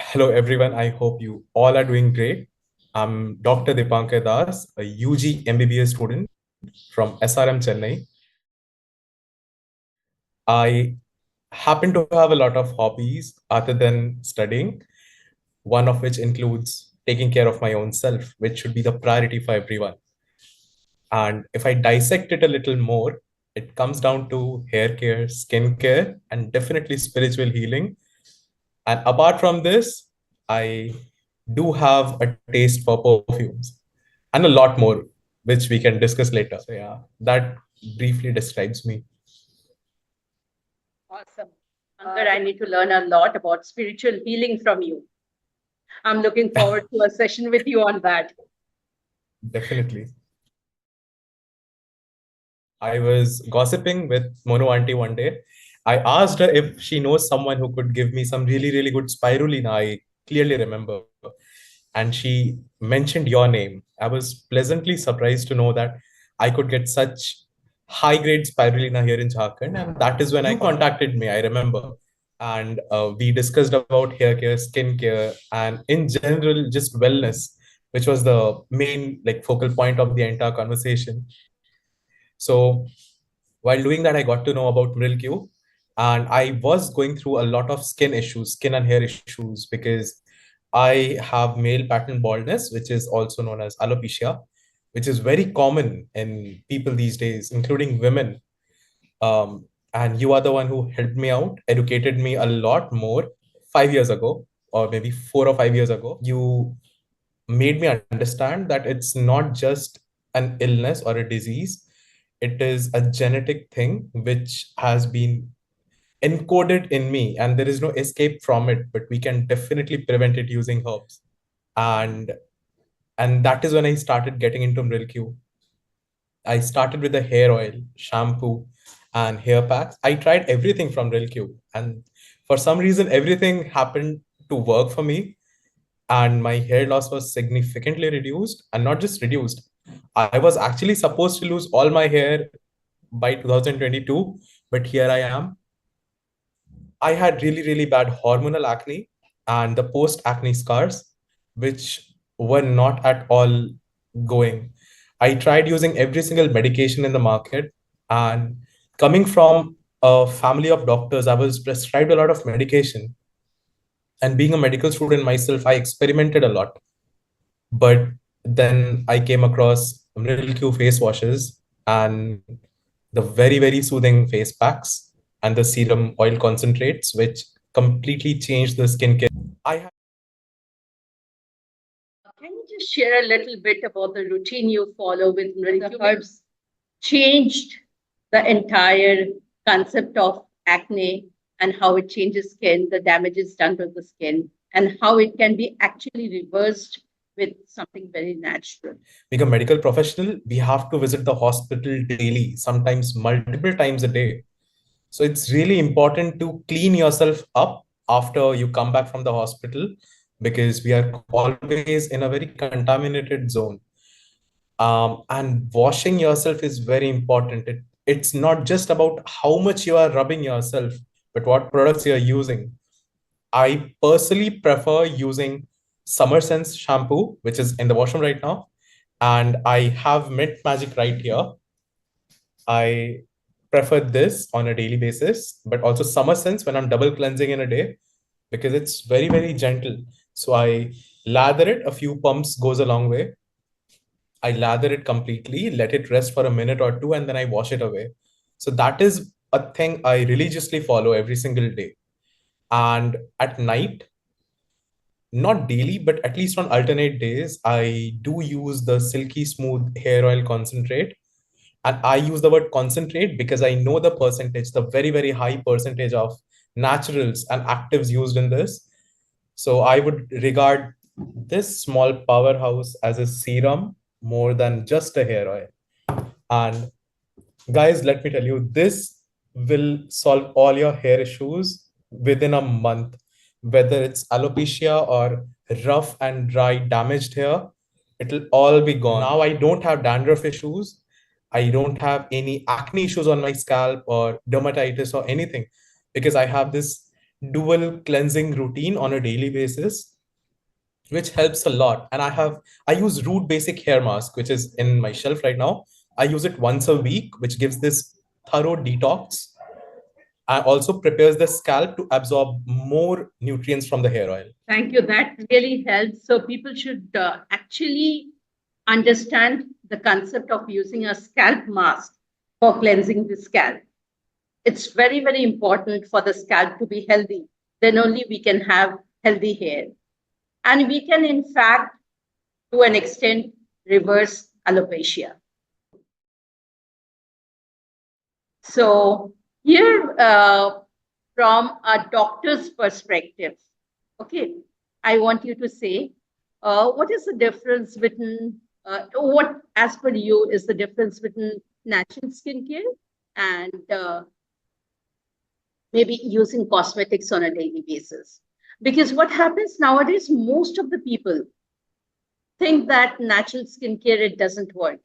Hello, everyone. I hope you all are doing great. I'm Dr. Deepankar Das, a UG MBBS student from SRM Chennai. I happen to have a lot of hobbies other than studying, one of which includes taking care of my own self, which should be the priority for everyone. And if I dissect it a little more, it comes down to hair care, skin care, and definitely spiritual healing. And apart from this, I do have a taste for perfumes and a lot more, which we can discuss later. So, yeah, that briefly describes me. Awesome. Ankar, I need to learn a lot about spiritual healing from you. I'm looking forward to a session with you on that. Definitely. I was gossiping with Mono Auntie one day. I asked her if she knows someone who could give me some really, really good spirulina. I clearly remember. And she mentioned your name. I was pleasantly surprised to know that I could get such high grade spirulina here in Jharkhand. And that is when I contacted me, I remember. And we discussed about hair care, skin care, and in general, just wellness, which was the main like focal point of the entire conversation. So while doing that, I got to know about Mril-Q, and I was going through a lot of skin issues, skin and hair issues, because I have male pattern baldness, which is also known as alopecia, which is very common in people these days, including women. And you are the one who helped me out, educated me a lot more 5 years ago, or maybe 4 or 5 years ago. You made me understand that it's not just an illness or a disease, it is a genetic thing which has been encoded in me and there is no escape from it, but we can definitely prevent it using herbs. And and that is when I started getting into Mril-Q. I started with the hair oil, shampoo, and hair packs. I tried everything from Mril-Q, and for some reason everything happened to work for me, and my hair loss was significantly reduced. And not just reduced, I was actually supposed to lose all my hair by 2022, but here I am. I had really, really bad hormonal acne and the post acne scars, which were not at all going. I tried using every single medication in the market, and coming from a family of doctors, I was prescribed a lot of medication. And being a medical student myself, I experimented a lot. But then I came across Mril-Q face washes and the very, very soothing face packs and the serum oil concentrates, which completely changed the skincare. I Can you just share a little bit about the routine you follow with Mril-Q? The herbs changed the entire concept of acne and how it changes skin, the damages done to the skin, and how it can be actually reversed with something very natural. being a medical professional, we have to visit the hospital daily, sometimes multiple times a day. So it's really important to clean yourself up after you come back from the hospital, because we are always in a very contaminated zone. And washing yourself is very important. It's not just about how much you are rubbing yourself, but what products you are using. I personally prefer using Summer Sense shampoo, which is in the washroom right now. And I have Mint Magic right here. I prefer this on a daily basis, but also Summer Sense when I'm double cleansing in a day, because it's very, very gentle. So I lather it, a few pumps goes a long way. I lather it completely, let it rest for a minute or two, and then I wash it away. So that is a thing I religiously follow every single day. And at night, not daily, but at least on alternate days, I do use the Silky Smooth Hair Oil Concentrate. And I use the word concentrate because I know the percentage, the very, very high percentage of naturals and actives used in this. So I would regard this small powerhouse as a serum more than just a hair oil. And guys, let me tell you, this will solve all your hair issues within a month, whether it's alopecia or rough and dry damaged hair, it'll all be gone. Now I don't have dandruff issues. I don't have any acne issues on my scalp or dermatitis or anything, because I have this dual cleansing routine on a daily basis, which helps a lot. And I use Root Basic Hair Mask, which is in my shelf right now. I use it once a week, which gives this thorough detox and also prepares the scalp to absorb more nutrients from the hair oil. Thank you. That really helps. So people should actually understand the concept of using a scalp mask for cleansing the scalp. It's very, very important for the scalp to be healthy. Then only we can have healthy hair. And we can, in fact, to an extent, reverse alopecia. So here, from a doctor's perspective, okay, I want you to say, what is the difference between, what, as per you, is the difference between natural skincare and maybe using cosmetics on a daily basis? Because what happens nowadays, most of the people think that natural skincare, it doesn't work.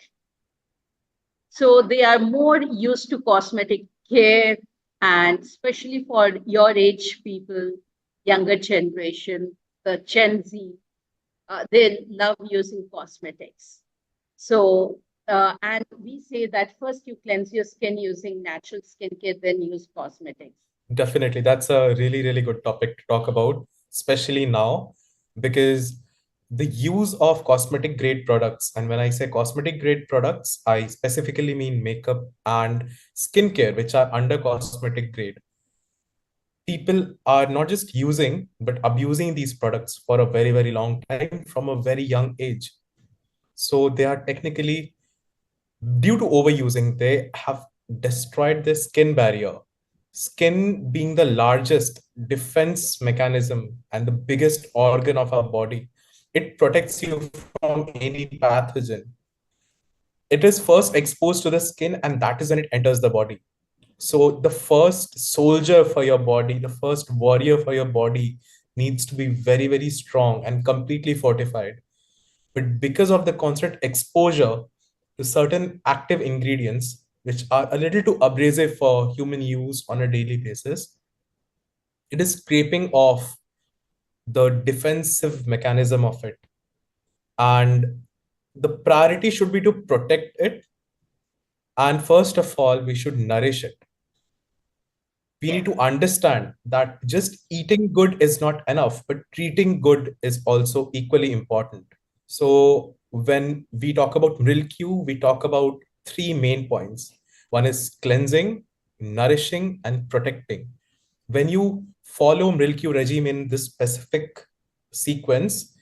So they are more used to cosmetic care, and especially for your age people, younger generation, the Gen Z, they love using cosmetics. So, and we say that first you cleanse your skin using natural skincare, then use cosmetics. Definitely. That's a really, really good topic to talk about, especially now, because the use of cosmetic grade products, and when I say cosmetic grade products, I specifically mean makeup and skincare, which are under cosmetic grade. People are not just using, but abusing these products for a very, very long time from a very young age. So they are technically, due to overusing, they have destroyed the skin barrier. Skin being the largest defense mechanism and the biggest organ of our body, it protects you from any pathogen. It is first exposed to the skin, and that is when it enters the body. So the first soldier for your body, the first warrior for your body needs to be very, very strong and completely fortified. But because of the constant exposure to certain active ingredients, which are a little too abrasive for human use on a daily basis, it is scraping off the defensive mechanism of it. And the priority should be to protect it. And first of all, we should nourish it. We need to understand that just eating good is not enough, but treating good is also equally important. So when we talk about Mril-Q, we talk about three main points. One is cleansing, nourishing, and protecting. When you follow Mril-Q regime in this specific sequence,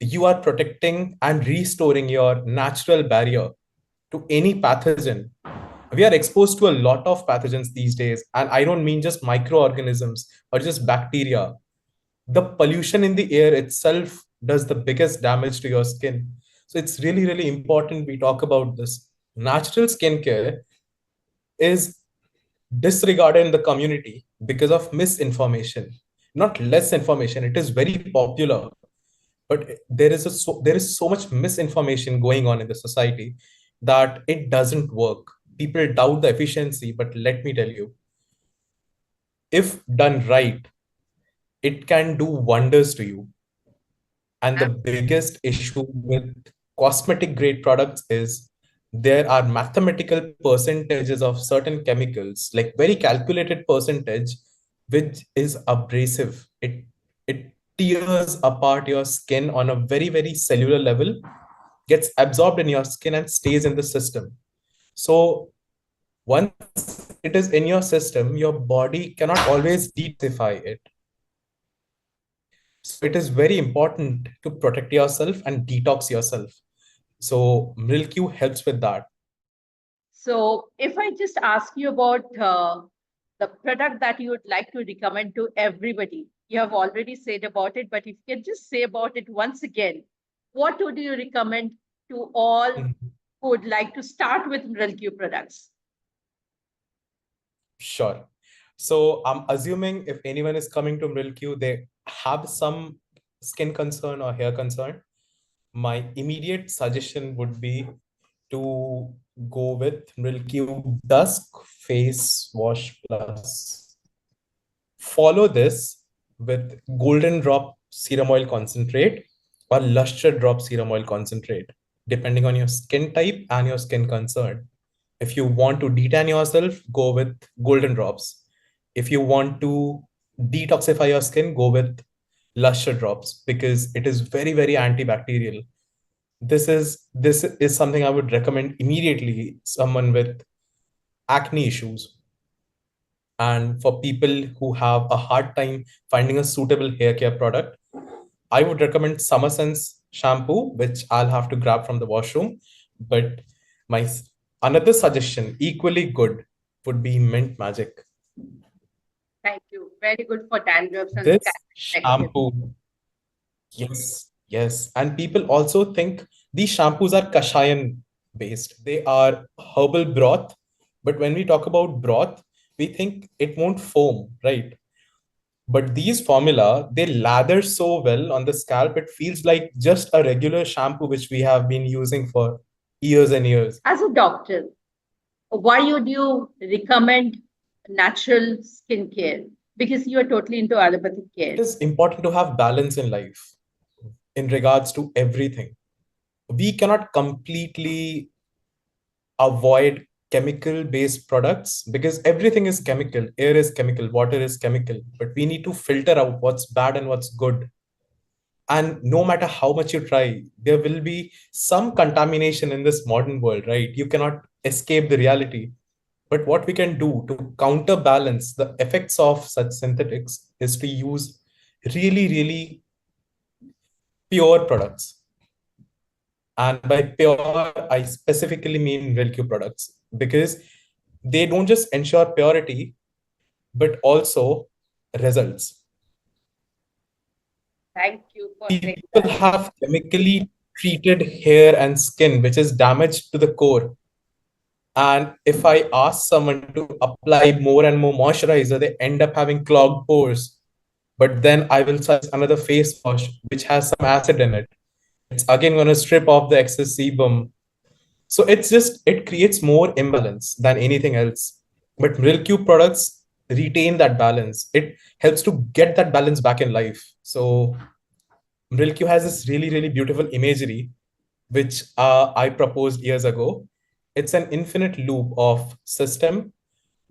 you are protecting and restoring your natural barrier to any pathogen. We are exposed to a lot of pathogens these days, and I don't mean just microorganisms or just bacteria. The pollution in the air itself does the biggest damage to your skin. So it's really, really important we talk about this. Natural skincare is disregarded in the community because of misinformation, not less information. It is very popular, but there is so much misinformation going on in the society that it doesn't work. People doubt the efficiency, but let me tell you, if done right, it can do wonders to you. And the biggest issue with cosmetic grade products is there are mathematical percentages of certain chemicals, like very calculated percentage, which is abrasive. It tears apart your skin on a very, very cellular level, gets absorbed in your skin and stays in the system. So once it is in your system, your body cannot always detoxify it. So it is very important to protect yourself and detox yourself. So Mril-Q helps with that. So if I just ask you about the product that you would like to recommend to everybody, you have already said about it, but if you can just say about it once again, what would you recommend to all who would like to start with Mril-Q products? Sure. So I'm assuming if anyone is coming to Mril-Q, they have some skin concern or hair concern. My immediate suggestion would be to go with Mril-Q Dusk Face Wash Plus. Follow this with Golden Drop Serum Oil Concentrate or Luster Drop Serum Oil Concentrate, depending on your skin type and your skin concern. If you want to detan yourself, go with Golden Drops. If you want to detoxify your skin, go with Luster Drops because it is very, very antibacterial. This is something I would recommend immediately someone with acne issues. And for people who have a hard time finding a suitable hair care product, I would recommend Summer Sense shampoo, which I'll have to grab from the washroom. But my another suggestion, equally good, would be Mint Magic. Thank you. Very good for dandruffs and This scalp infection. shampoo, yes, yes. And people also think these shampoos are Kashayan based. They are herbal broth. But when we talk about broth, we think it won't foam, right? But these formula, they lather so well on the scalp, it feels like just a regular shampoo which we have been using for years and years. As a doctor, why would you recommend natural skincare? Because you are totally into allopathic care. It is important to have balance in life in regards to everything. We cannot completely avoid chemical based products because everything is chemical. Air is chemical, water is chemical, but we need to filter out what's bad and what's good. And no matter how much you try, there will be some contamination in this modern world, right? You cannot escape the reality. But what we can do to counterbalance the effects of such synthetics is to use really, really pure products. And by pure, I specifically mean Mril-Q products because they don't just ensure purity, but also results. Thank you for saying People that. have chemically treated hair and skin, which is damaged to the core. And if I ask someone to apply more and more moisturizer, they end up having clogged pores. But then I will suggest another face wash, which has some acid in it. It's again going to strip off the excess sebum. So it creates more imbalance than anything else. But Mril-Q products retain that balance. It helps to get that balance back in life. So Mril-Q has this really, really beautiful imagery, which I proposed years ago. It's an infinite loop of system,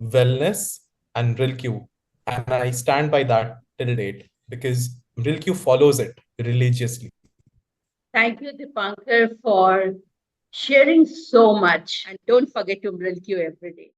wellness, and Mril-Q. And I stand by that till date because Mril-Q follows it religiously. Thank you, Deepankar, for sharing so much. And don't forget to Mril-Q every day.